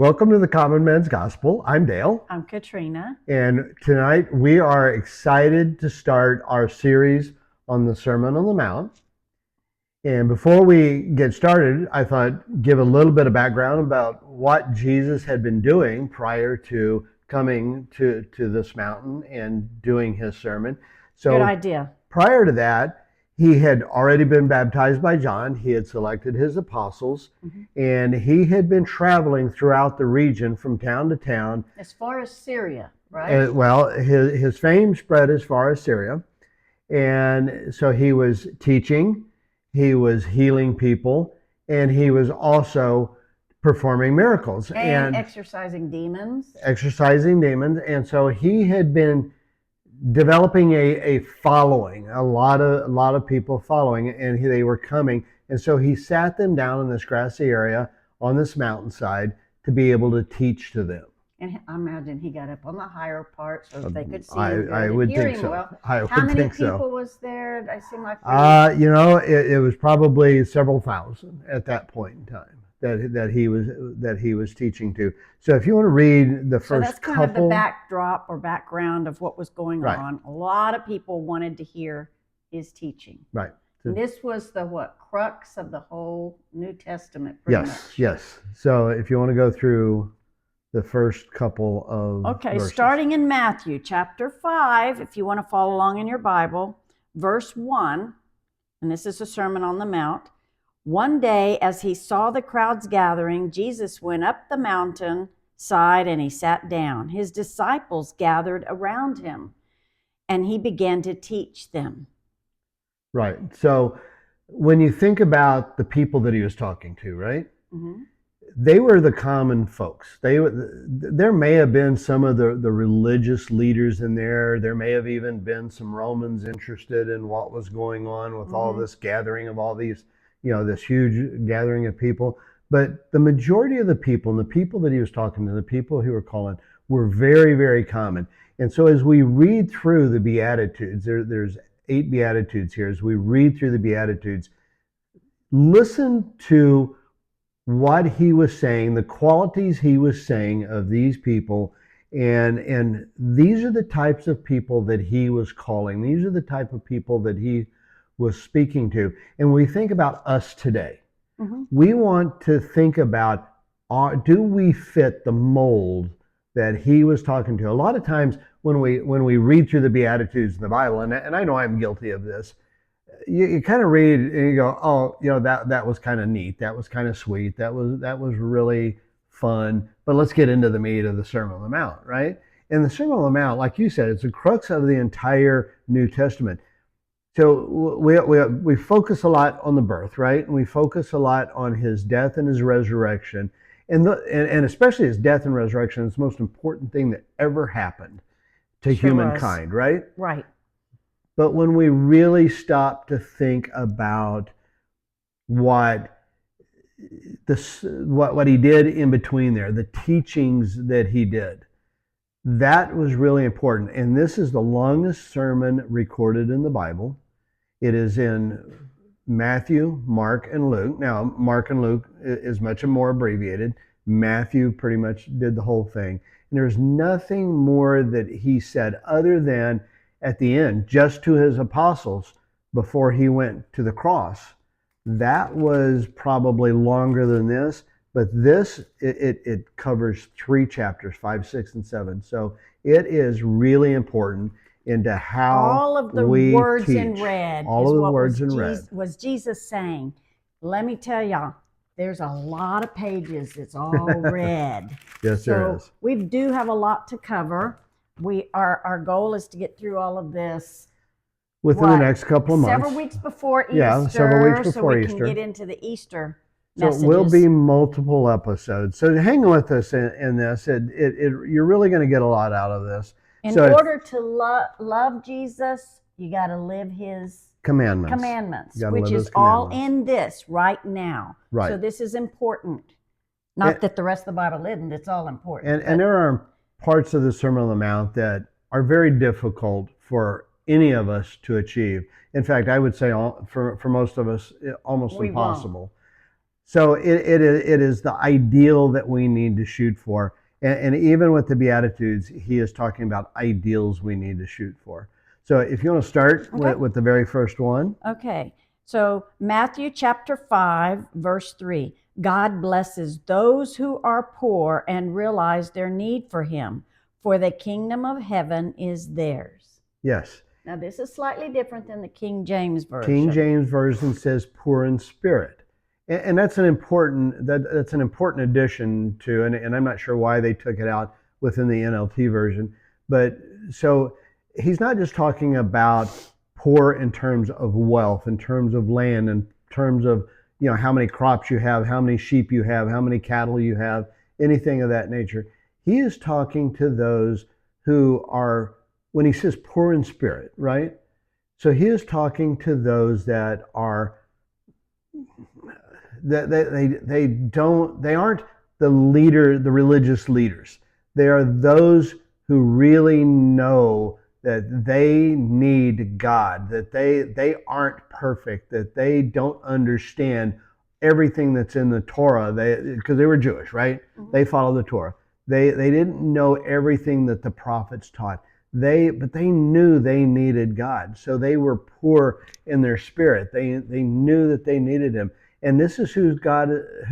Welcome to the Common Man's Gospel. I'm Dale. I'm Katrina. And tonight we are excited to start our series on the Sermon on the Mount. And before we get started, I thought give a little bit of background about what Jesus had been doing prior to coming to this mountain and doing his sermon. So good idea. Prior to that, he had already been baptized by John. He had selected his apostles, and he had been traveling throughout the region from town to town. As far as Syria, right? His fame spread as far as Syria. And so he was teaching, he was healing people, and he was also performing miracles. And exorcising demons. And so he had been developing a following, a lot of people following, and they were coming. And so he sat them down in this grassy area on this mountainside to be able to teach to them. And I imagine he got up on the higher part so that they could see him I would think so. Well. I would How many think people so. was there? I seem like it was probably several thousand at that point in time that he was teaching to. So if you want to read the first so that's kind of the backdrop or background of what was going on. A lot of people wanted to hear his teaching. Right. And this was the crux of the whole New Testament. Pretty much. Yes. So if you want to go through the first couple of verses. Starting in Matthew chapter 5, if you want to follow along in your Bible, verse 1, and this is a Sermon on the Mount. One day, as he saw the crowds gathering, Jesus went up the mountain side and he sat down. His disciples gathered around him, and he began to teach them. Right. So when you think about the people that he was talking to, right? Mm-hmm. They were the common folks. There may have been some of the religious leaders in there. There may have even been some Romans interested in what was going on with all this gathering of all these, this huge gathering of people. But the majority of the people, and the people that he was talking to, the people he were calling, were very, very common. And so as we read through the Beatitudes, there's 8 Beatitudes here. As we read through the Beatitudes, listen to what he was saying, the qualities he was saying of these people, and these are the types of people that he was calling. These are the type of people that he was speaking to. And when we think about us today, we want to think about, do we fit the mold that he was talking to? A lot of times when we read through the Beatitudes in the Bible, and I know I'm guilty of this, you kind of read and you go, oh, that was kind of neat. That was kind of sweet. That was really fun. But let's get into the meat of the Sermon on the Mount, right? And the Sermon on the Mount, like you said, it's the crux of the entire New Testament. So we focus a lot on the birth, right? And we focus a lot on his death and his resurrection. And especially his death and resurrection is the most important thing that ever happened to humankind, right? Right. But when we really stop to think about what he did in between there, the teachings that he did, that was really important. And this is the longest sermon recorded in the Bible. It is in Matthew, Mark, and Luke. Now, Mark and Luke is much more abbreviated. Matthew pretty much did the whole thing. And there's nothing more that he said other than at the end, just to his apostles before he went to the cross. That was probably longer than this, but this, it covers 3 chapters, 5, 6, and 7. So it is really important into how all of the we words teach. in red all of the words in red was Jesus saying. Let me tell y'all, there's a lot of pages. It's all red. Yes, there is. We do have a lot to cover. Our goal is to get through all of this within the next couple of months. Several weeks before Easter. Yeah, several weeks before Easter. So we can get into the Easter messages. So it will be multiple episodes. So hang with us in this. You're really going to get a lot out of this. In order to love Jesus, you got to live his commandments, which is all in this right now. Right. So this is important. Not that the rest of the Bible isn't. It's all important. And there are parts of the Sermon on the Mount that are very difficult for any of us to achieve. In fact, I would say for most of us, almost impossible. So it is the ideal that we need to shoot for. And even with the Beatitudes, he is talking about ideals we need to shoot for. So if you want to start with the very first one. Okay. So Matthew chapter 5, verse 3. God blesses those who are poor and realize their need for him, for the kingdom of heaven is theirs. Yes. Now, this is slightly different than the King James Version. King James Version says poor in spirit. And that's an important addition to, and I'm not sure why they took it out within the NLT version. But so he's not just talking about poor in terms of wealth, in terms of land, in terms of how many crops you have, how many sheep you have, how many cattle you have, anything of that nature. He is talking to those who are, when he says poor in spirit, right? So he is talking to those that are that they aren't the religious leaders. They are those who really know that they need God, that they aren't perfect, that they don't understand everything that's in the Torah. Because they were Jewish, right? Mm-hmm. They followed the Torah. They didn't know everything that the prophets taught. But they knew they needed God. So they were poor in their spirit. They knew that they needed him. And this is who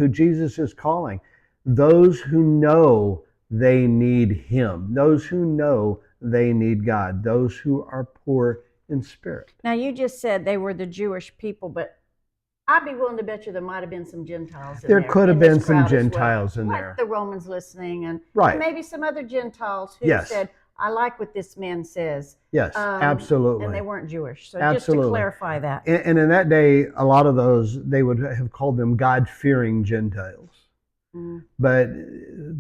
Jesus is calling. Those who know they need him. Those who know they need God. Those who are poor in spirit. Now, you just said they were the Jewish people, but I'd be willing to bet you there might have been some Gentiles in there. There could have been some Gentiles in there. Like the Romans listening, and maybe some other Gentiles who said, I like what this man says. Yes, absolutely. And they weren't Jewish. So just to clarify that. And in that day, a lot of those, they would have called them God-fearing Gentiles. Mm. But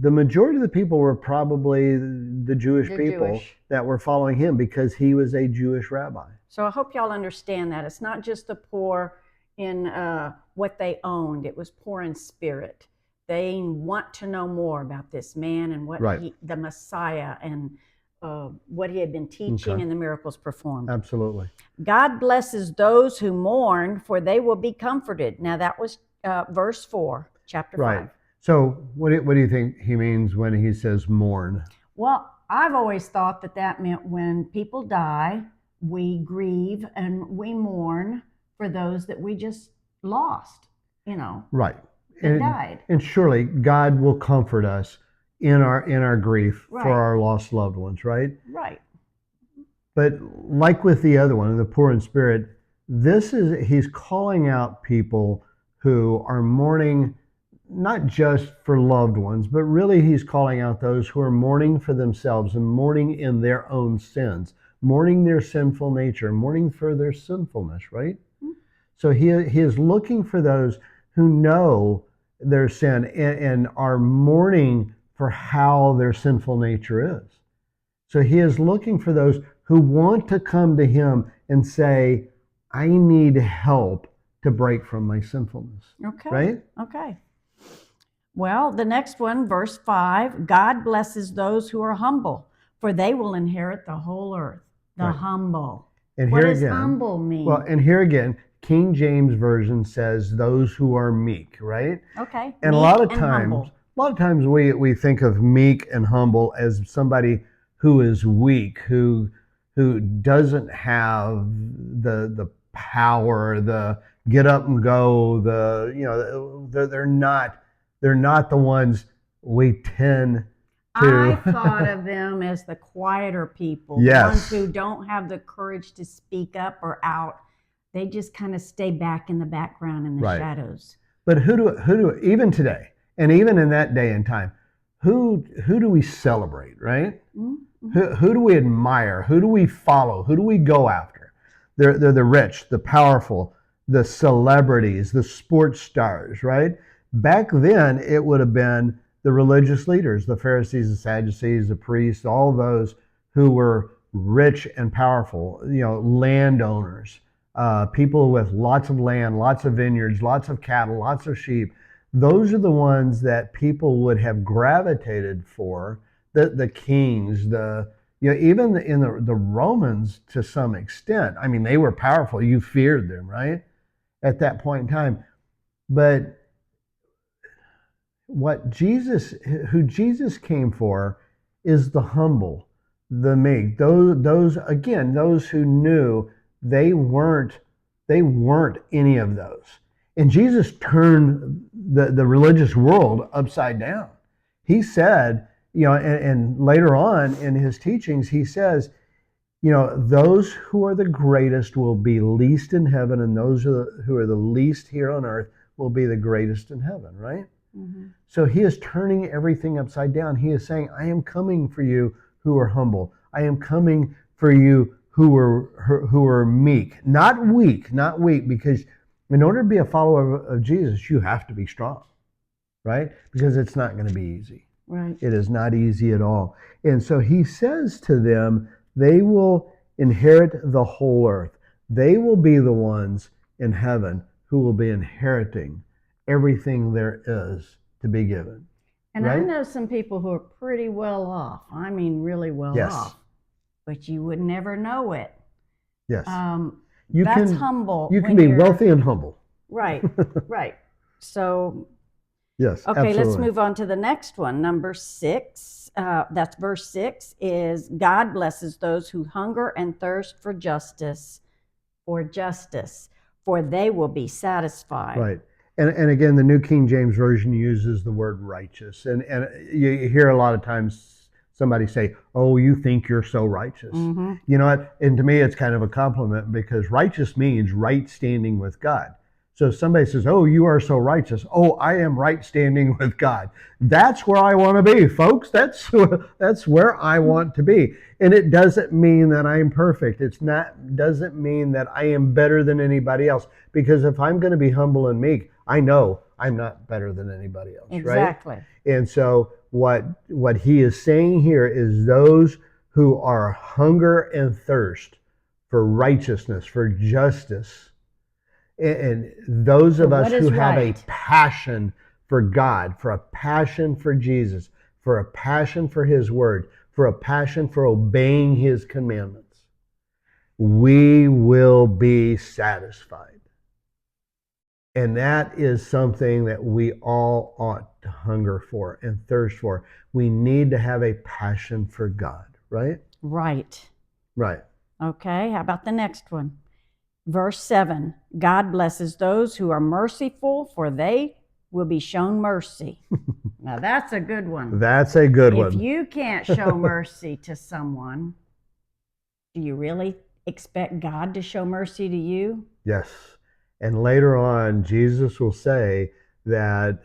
the majority of the people were probably the Jewish people that were following him because he was a Jewish rabbi. So I hope y'all understand that. It's not just the poor in what they owned. It was poor in spirit. They want to know more about this man and what the Messiah and what he had been teaching and the miracles performed. Absolutely. God blesses those who mourn, for they will be comforted. Now that was verse 4, chapter 5. So what do you think he means when he says mourn? Well, I've always thought that meant when people die, we grieve and we mourn for those that we just lost, Right. And died. And surely God will comfort us in our grief for our lost loved ones, right? Right. But like with the other one, the poor in spirit, he's calling out people who are mourning not just for loved ones, but really he's calling out those who are mourning for themselves and mourning in their own sins, mourning their sinful nature, mourning for their sinfulness, right? Mm-hmm. So he is looking for those who know their sin and are mourning for how their sinful nature is. So he is looking for those who want to come to him and say, I need help to break from my sinfulness. Okay. Right? Okay. Well, the next one, verse 5, God blesses those who are humble, for they will inherit the whole earth. The humble. And what does humble mean? Well, and here again, King James Version says those who are meek, right? Okay. And a lot of times we think of meek and humble as somebody who is weak, who doesn't have the power, the get up and go, they're not the ones we tend to. I thought of them as the quieter people, yes. The ones who don't have the courage to speak up or out. They just kind of stay back in the background in the shadows. But who do even today, and even in that day and time, who do we celebrate, right? Mm-hmm. Who do we admire? Who do we follow? Who do we go after? They're the rich, the powerful, the celebrities, the sports stars, right? Back then, it would have been the religious leaders, the Pharisees, the Sadducees, the priests, all those who were rich and powerful, landowners, people with lots of land, lots of vineyards, lots of cattle, lots of sheep. Those are the ones that people would have gravitated for, the kings, even in the Romans to some extent. I mean, they were powerful. You feared them, right? At that point in time. But who Jesus came for is the humble, the meek. Those who knew they weren't any of those. And Jesus turned the religious world upside down. He said, and later on in his teachings, he says, those who are the greatest will be least in heaven, and those who are the least here on earth will be the greatest in heaven, right? Mm-hmm. So he is turning everything upside down. He is saying, I am coming for you who are humble. I am coming for you who are meek, not weak, because in order to be a follower of Jesus, you have to be strong, right? Because it's not going to be easy. Right. It is not easy at all. And so he says to them, they will inherit the whole earth. They will be the ones in heaven who will be inheriting everything there is to be given. And right? I know some people who are pretty well off. I mean, really well off. But you would never know it. Yes. That's humble. You can be wealthy and humble. Right, right. So, yes. Okay, absolutely. Let's move on to the next one. Number 6, that's verse 6, is God blesses those who hunger and thirst for justice, for they will be satisfied. Right. And again, the New King James Version uses the word righteous. And you hear a lot of times somebody say, oh, you think you're so righteous. Mm-hmm. You know what? And to me, it's kind of a compliment, because righteous means right standing with God. So if somebody says, oh, you are so righteous. Oh, I am right standing with God. That's where I want to be, folks. That's where I want to be. And it doesn't mean that I am perfect. Doesn't mean that I am better than anybody else. Because if I'm going to be humble and meek, I know I'm not better than anybody else. Exactly. Right? And so what he is saying here is those who are hunger and thirst for righteousness, for justice, and those of us who have a passion for God, for a passion for Jesus, for a passion for his word, for a passion for obeying his commandments, we will be satisfied. And that is something that we all ought to hunger for and thirst for. We need to have a passion for God, right? Right. Right. Okay, how about the next one? Verse 7, God blesses those who are merciful, for they will be shown mercy. Now that's a good one. That's a good one. If you can't show mercy to someone, do you really expect God to show mercy to you? Yes. And later on, Jesus will say that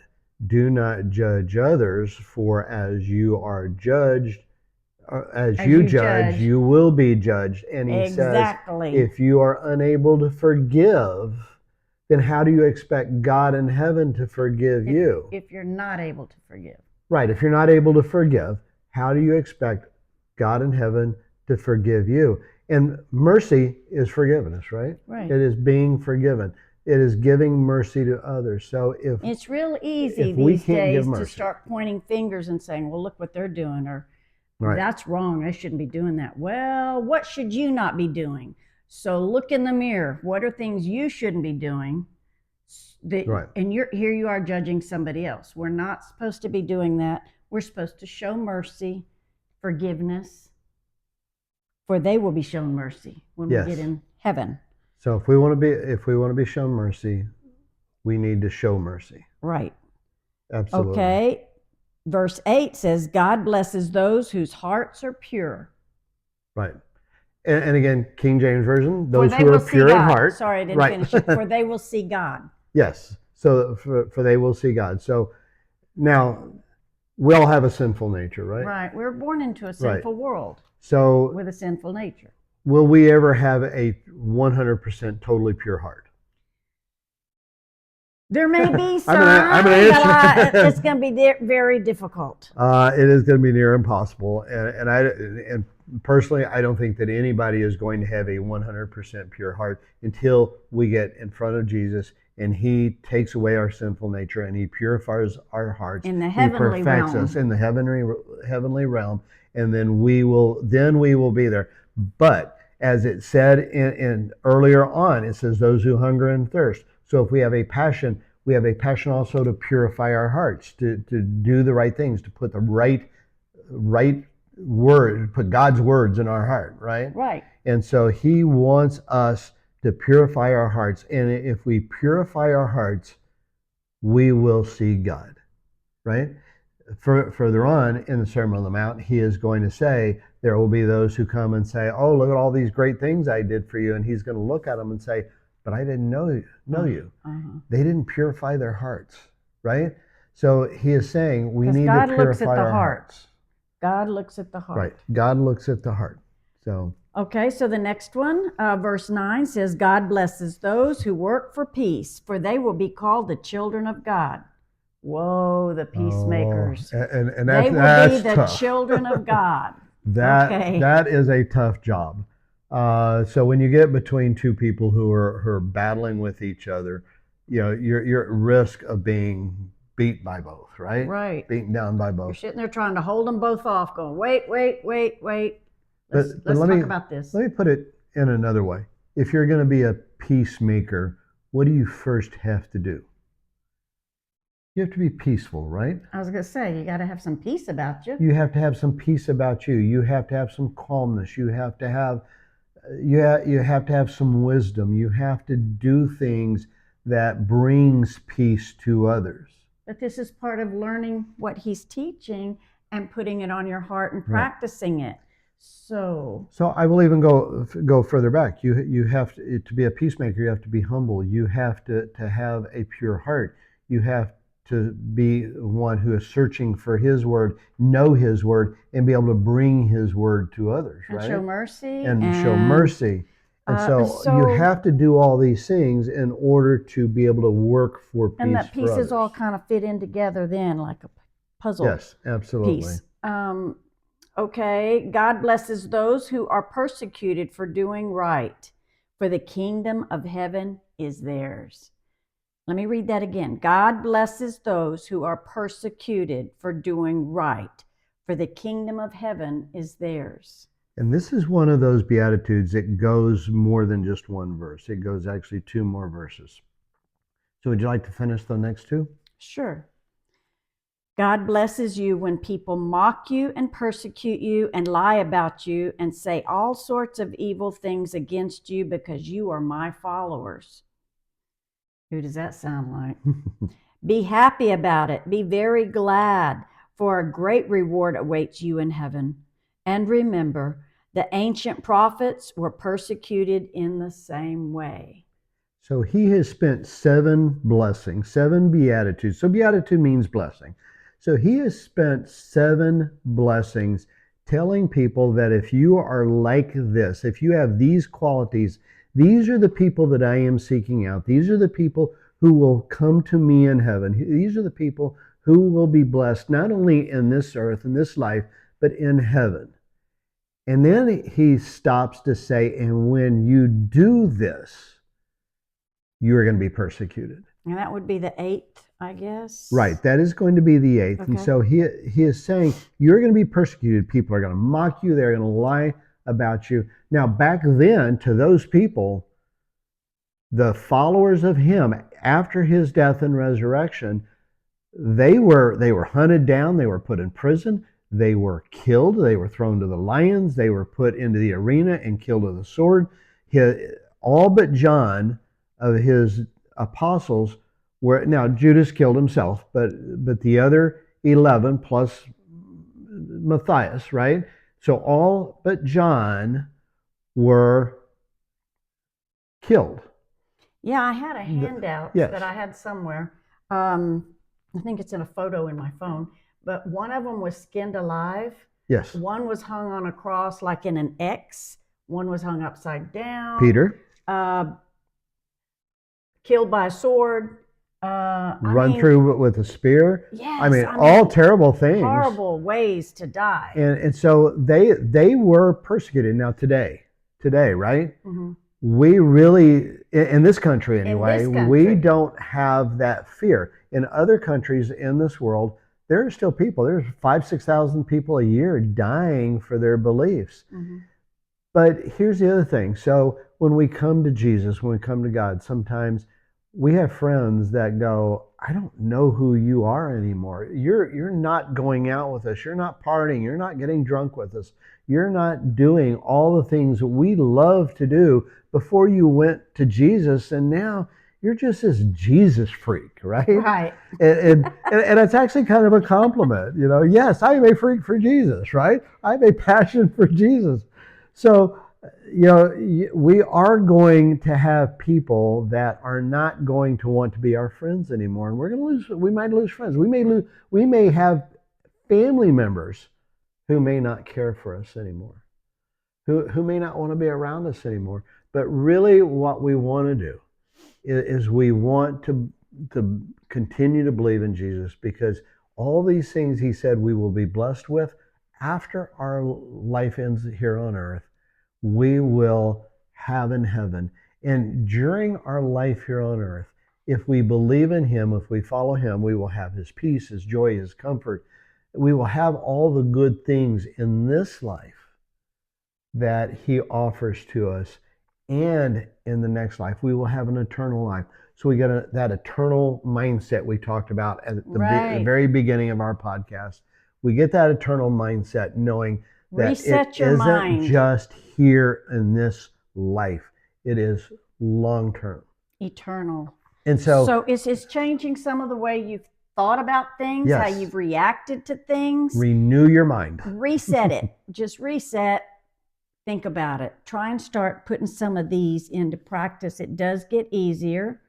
do not judge others, for as you are judged, as you judge, you will be judged. And he says, if you are unable to forgive, then how do you expect God in heaven to forgive you? If you're not able to forgive. Right. If you're not able to forgive, how do you expect God in heaven to forgive you? And mercy is forgiveness, right? Right. It is being forgiven. It is giving mercy to others. So it's real easy these days to start pointing fingers and saying, well, look what they're doing, or that's wrong, I shouldn't be doing that. Well, what should you not be doing? So look in the mirror. What are things you shouldn't be doing? And here you are judging somebody else. We're not supposed to be doing that. We're supposed to show mercy, forgiveness, for they will be shown mercy when we get in heaven. So if we want to be shown mercy, we need to show mercy. Right. Absolutely. Okay. Verse 8 says, God blesses those whose hearts are pure. Right. And again, King James Version, those who are pure in heart. Sorry, I didn't finish it. For they will see God. Yes. So for they will see God. So now we all have a sinful nature, right? Right. We're born into a sinful world. So with a sinful nature. Will we ever have a 100% totally pure heart? There may be some, but it's going to be very difficult. It is going to be near impossible. And personally, I don't think that anybody is going to have a 100% pure heart until we get in front of Jesus and he takes away our sinful nature and he purifies our hearts. In the heavenly realm. He perfects us in the heavenly realm, and then we will be there. But as it said in earlier on, it says those who hunger and thirst. So if we have a passion, we have a passion also to purify our hearts, to do the right things, to put the right word, put God's words in our heart, right? Right. And so he wants us to purify our hearts. And if we purify our hearts, we will see God, right? Further on in the Sermon on the Mount, he is going to say, there will be those who come and say, oh, look at all these great things I did for you. And he's going to look at them and say, but I didn't know you. They didn't purify their hearts, right? So he is saying we need to purify our hearts. God looks at the heart. Right. God looks at the heart. So. Okay, so the next one, verse 9 says, God blesses those who work for peace, for they will be called the children of God. Whoa, the peacemakers. And they will be the tough. Children of God. That is a tough job. So when you get between two people who are battling with each other, you're at risk of being beat by both, right? Right. Beaten down by both. You're sitting there trying to hold them both off, going, wait. Let's talk about this. Let me put it in another way. If you're going to be a peacemaker, what do you first have to do? You have to be peaceful, right? I was going to say, you got to have some peace about you. You have to have some peace about you. You have to have some calmness. You have to have some wisdom. You have to do things that brings peace to others. But this is part of learning what he's teaching and putting it on your heart and practicing it. So I will even go further back. You have to be a peacemaker. You have to be humble. You have to have a pure heart. You have to be one who is searching for his word, know his word, and be able to bring his word to others, right? And show mercy. And show mercy. And so you have to do all these things in order to be able to work for peace. And that pieces all kind of fit in together then like a puzzle. Yes, absolutely. Piece. Okay, God blesses those who are persecuted for doing right, for the kingdom of heaven is theirs. Let me read that again. God blesses those who are persecuted for doing right, for the kingdom of heaven is theirs. And this is one of those Beatitudes that goes more than just one verse. It goes actually two more verses. So would you like to finish the next two? Sure. God blesses you when people mock you and persecute you and lie about you and say all sorts of evil things against you because you are my followers. Who does that sound like? Be happy about it. Be very glad, for a great reward awaits you in heaven. And remember, the ancient prophets were persecuted in the same way. So he has spent 7 blessings, 7 Beatitudes. So Beatitude means blessing. So he has spent 7 blessings telling people that if you are like this, if you have these qualities, these are the people that I am seeking out. These are the people who will come to me in heaven. These are the people who will be blessed, not only in this earth, in this life, but in heaven. And then he stops to say, and when you do this, you are going to be persecuted. And that would be the 8th, I guess. Right, that is going to be the 8th. Okay. And so he is saying, you're going to be persecuted. People are going to mock you. They're going to lie about you. Now, back then, to those people, the followers of him, after his death and resurrection, they were hunted down. They were put in prison. They were killed. They were thrown to the lions. They were put into the arena and killed with a sword. All but John of his apostles were, now Judas killed himself, but the other 11 plus Matthias, right? So all but John were killed. Yeah, I had a handout that I had somewhere. I think it's in a photo in my phone. But one of them was skinned alive. Yes. One was hung on a cross like in an X. One was hung upside down. Peter. Killed by a sword. Run through with a spear. Yes. I mean, all terrible things. Horrible ways to die. And so they were persecuted. Now today, right? Mm-hmm. We really, in this country anyway, we don't have that fear. In other countries in this world, there are still people, there's 5,000-6,000 people a year dying for their beliefs. Mm-hmm. But here's the other thing. So when we come to Jesus, when we come to God, sometimes we have friends that go, I don't know who you are anymore. You're not going out with us. You're not partying. You're not getting drunk with us. You're not doing all the things that we love to do before you went to Jesus, and now you're just this Jesus freak, right? Right. And it's actually kind of a compliment, you know. Yes, I'm a freak for Jesus, right? I have a passion for Jesus. So you know, we are going to have people that are not going to want to be our friends anymore, and we're going to lose. We might lose friends. We may have family members who may not care for us anymore, who may not want to be around us anymore. But really, what we want to do is we want to continue to believe in Jesus, because all these things He said we will be blessed with after our life ends here on earth, we will have in heaven. And during our life here on earth, if we believe in Him, if we follow Him, we will have His peace, His joy, His comfort. We will have all the good things in this life that He offers to us. And in the next life, we will have an eternal life. So we get that eternal mindset we talked about at the very beginning of our podcast. We get that eternal mindset knowing that Reset it your isn't mind. just here in this life. It is long term. Eternal. And so it's changing some of the way you've thought about things, yes, how you've reacted to things. Renew your mind. Reset it. Just reset. Think about it. Try and start putting some of these into practice. It does get easier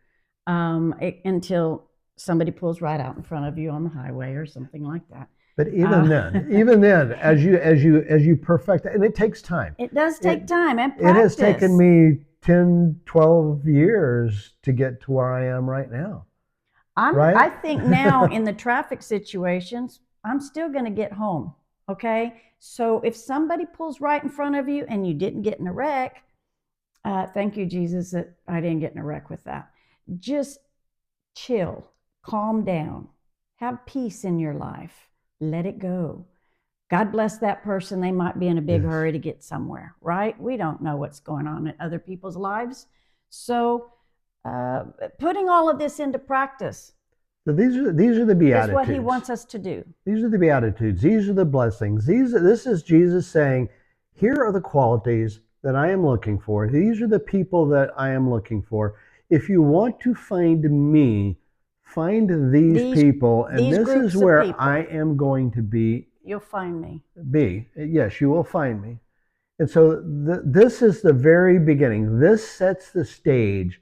until somebody pulls right out in front of you on the highway or something like that. But even then, as you perfect it, and it takes time. It does take time and practice. It has taken me 10, 12 years to get to where I am right now. Right? I think now in the traffic situations, I'm still going to get home. Okay. So if somebody pulls right in front of you and you didn't get in a wreck, thank you, Jesus, that I didn't get in a wreck with that. Just chill, calm down, have peace in your life. Let it go. God bless that person. They might be in a big hurry to get somewhere, right? We don't know what's going on in other people's lives. So putting all of this into practice. So these are the Beatitudes. Is what He wants us to do. These are the Beatitudes. These are the blessings. This is Jesus saying, here are the qualities that I am looking for. These are the people that I am looking for. If you want to find me, find these people, and this is where I am going to be. You'll find me. Yes, you will find me. And so this is the very beginning. This sets the stage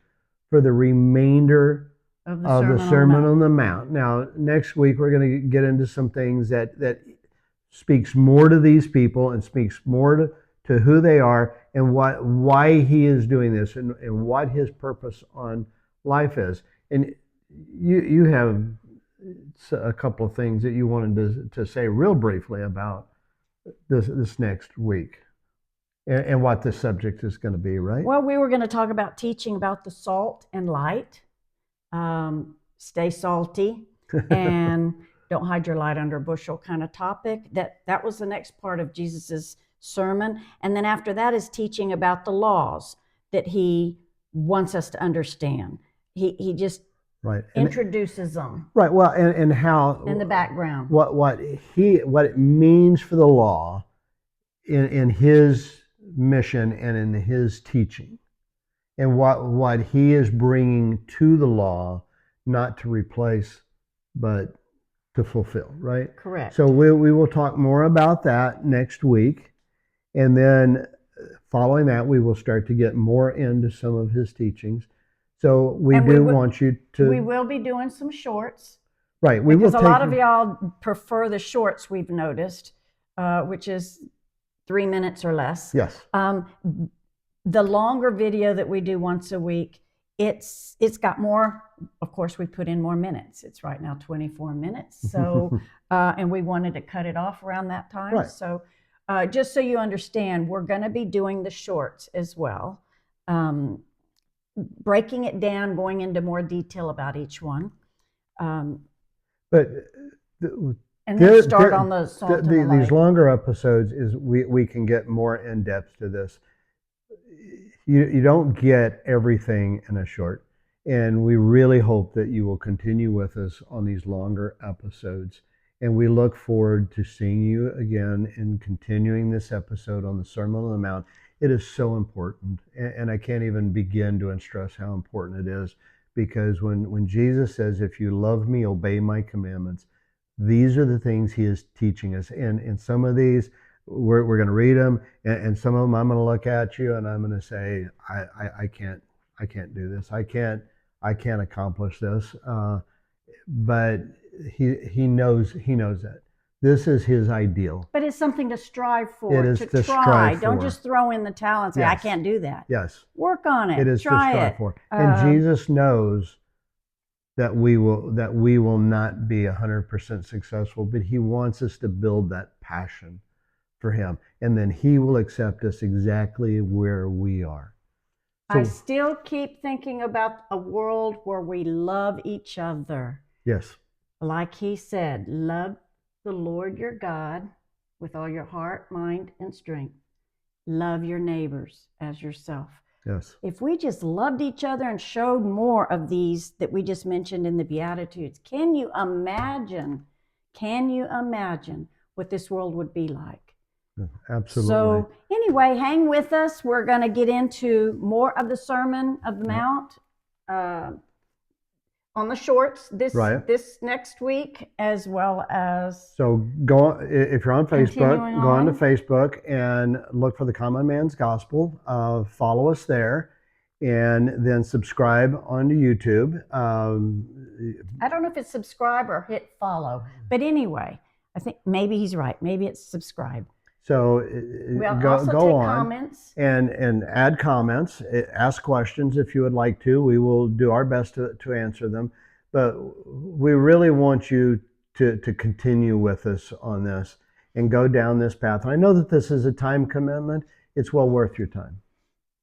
for the remainder of the Sermon on the Mount. Now, next week we're going to get into some things that speaks more to these people and speaks more to who they are and why He is doing this and what His purpose on life is. And you have a couple of things that you wanted to say real briefly about this next week and what the subject is going to be, right? Well, we were going to talk about teaching about the salt and light. Stay salty and don't hide your light under a bushel kind of topic. That was the next part of Jesus's sermon. And then after that is teaching about the laws that He wants us to understand. He just introduces them. Right. Well, and how in the background. What it means for the law in His mission and in His teaching. And what He is bringing to the law, not to replace, but to fulfill, right? Correct. So we will talk more about that next week. And then following that, we will start to get more into some of His teachings. So we want you to... We will be doing some shorts. Right. Because a lot of y'all prefer the shorts, we've noticed, which is 3 minutes or less. Yes. The longer video that we do once a week, it's got more. Of course, we put in more minutes. It's right now 24 minutes. So, and we wanted to cut it off around that time. Right. So, just so you understand, we're going to be doing the shorts as well, breaking it down, going into more detail about each one. But and then start on the salt and the light. These longer episodes is we can get more in depth to this. You don't get everything in a short. And we really hope that you will continue with us on these longer episodes. And we look forward to seeing you again and continuing this episode on the Sermon on the Mount. It is so important. And I can't even begin to stress how important it is, because when Jesus says, if you love me, obey my commandments, these are the things he is teaching us. And some of these, we're going to read them, and some of them I'm going to look at you and I'm going to say, I can't do this. I can't accomplish this. But he knows that this is his ideal. But it's something to strive for. It is to to try. strive Don't for. Just throw in the towel and say, Yes. I can't do that. Yes. Work on it. It is Try to strive it. for. And Jesus knows that we will not be 100% successful, but he wants us to build that passion for him, and then he will accept us exactly where we are. So, I still keep thinking about a world where we love each other. Yes. Like he said, love the Lord your God with all your heart, mind, and strength. Love your neighbors as yourself. Yes. If we just loved each other and showed more of these that we just mentioned in the Beatitudes, can you imagine what this world would be like? Absolutely. So anyway, hang with us. We're going to get into more of the Sermon of the Mount on the shorts this next week, as well as. So go, if you're on Facebook, go on to Facebook and look for the Common Man's Gospel. Follow us there, and then subscribe onto YouTube. I don't know if it's subscribe or hit follow, but anyway, I think maybe he's right. Maybe it's subscribe. So we'll go on comments. and add comments, ask questions if you would like to. We will do our best to answer them, but we really want you to continue with us on this and go down this path. And I know that this is a time commitment. It's well worth your time.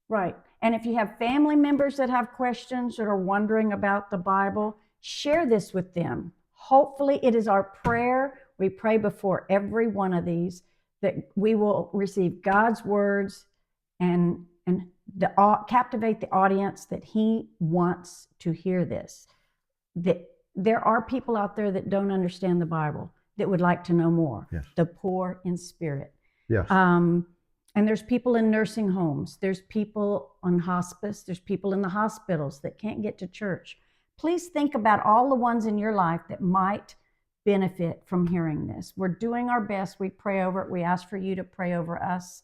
Right. And if you have family members that have questions that are wondering about the Bible, share this with them. Hopefully it is our prayer. We pray before every one of these that we will receive God's words and captivate the audience that he wants to hear this. That there are people out there that don't understand the Bible that would like to know more. Yes. The poor in spirit. Yes. And there's people in nursing homes. There's people on hospice. There's people in the hospitals that can't get to church. Please think about all the ones in your life that might benefit from hearing this. We're doing our best. We pray over it. We ask for you to pray over us.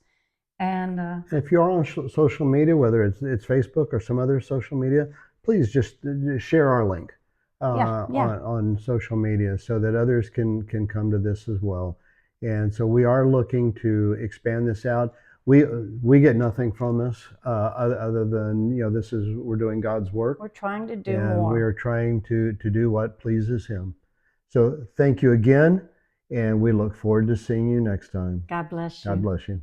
And if you're on social media, whether it's Facebook or some other social media, please just share our link on social media so that others can come to this as well. And so we are looking to expand this out. We get nothing from this other than we're doing God's work. We're trying to do and more. We are trying to do what pleases him. So thank you again, and we look forward to seeing you next time. God bless you. God bless you.